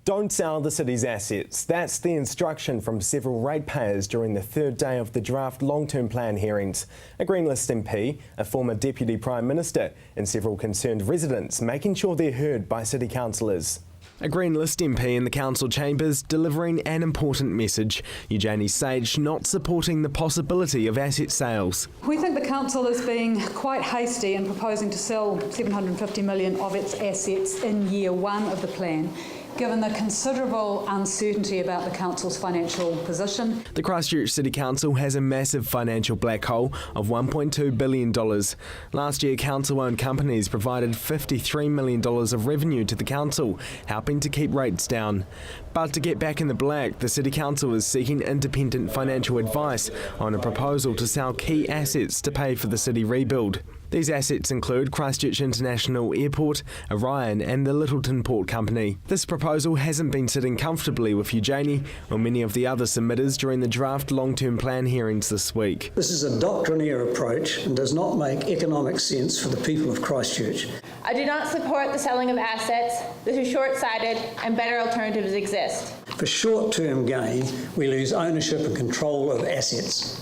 Don't sell the city's assets. That's the instruction from several ratepayers during the third day of the draft long-term plan hearings. A Green List MP, a former Deputy Prime Minister and several concerned residents making sure they're heard by city councillors. A Green List MP in the council chambers delivering an important message. Eugenie Sage not supporting the possibility of asset sales. We think the council is being quite hasty in proposing to sell $750 million of its assets in year one of the plan, given the considerable uncertainty about the council's financial position. The Christchurch City Council has a massive financial black hole of $1.2 billion. Last year, council-owned companies provided $53 million of revenue to the council, helping to keep rates down. But to get back in the black, the City Council is seeking independent financial advice on a proposal to sell key assets to pay for the city rebuild. These assets include Christchurch International Airport, Orion and the Littleton Port Company. This proposal hasn't been sitting comfortably with Eugenie or many of the other submitters during the draft long-term plan hearings this week. This is a doctrinaire approach and does not make economic sense for the people of Christchurch. I do not support the selling of assets. This is short-sighted and better alternatives exist. For short-term gain, we lose ownership and control of assets.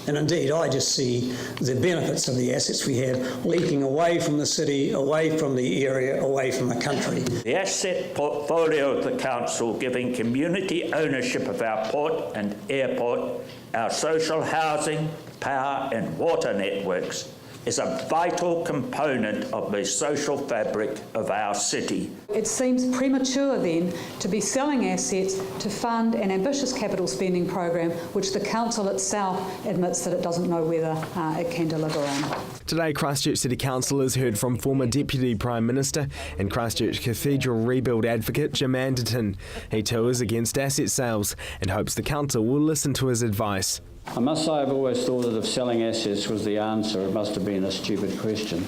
And indeed, I just see the benefits of the assets we have leaking away from the city, away from the area, away from the country. The asset portfolio of the council giving community ownership of our port and airport, our social housing, power and water networks is a vital component of the social fabric of our city. It seems premature then to be selling assets to fund an ambitious capital spending program which the council itself admits that it doesn't know whether it can deliver on. Today, Christchurch City Councillors heard from former Deputy Prime Minister and Christchurch Cathedral rebuild advocate Jim Anderton. He too is against asset sales and hopes the council will listen to his advice. I must say I've always thought that if selling assets was the answer, it must have been a stupid question.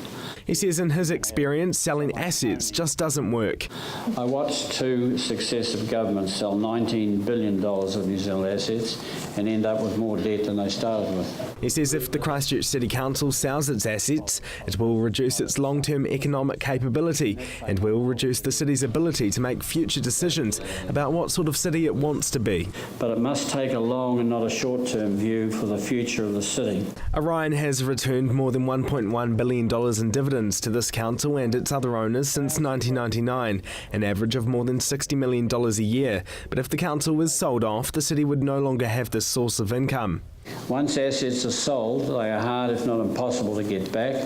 He says in his experience, selling assets just doesn't work. I watched two successive governments sell $19 billion of New Zealand assets and end up with more debt than they started with. He says if the Christchurch City Council sells its assets, it will reduce its long-term economic capability and will reduce the city's ability to make future decisions about what sort of city it wants to be. But it must take a long and not a short-term view for the future of the city. Orion has returned more than $1.1 billion in dividends to this council and its other owners since 1999, an average of more than $60 million a year. But if the council was sold off, the city would no longer have this source of income. Once assets are sold, they are hard, if not impossible, to get back.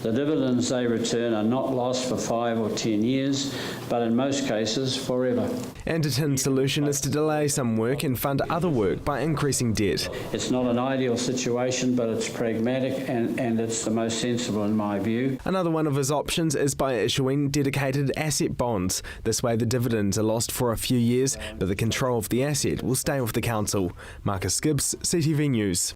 The dividends they return are not lost for 5 or 10 years, but in most cases, forever. Anderton's solution is to delay some work and fund other work by increasing debt. It's not an ideal situation, but it's pragmatic and it's the most sensible in my view. Another one of his options is by issuing dedicated asset bonds. This way the dividends are lost for a few years, but the control of the asset will stay with the council. Marcus Gibbs, CTV News.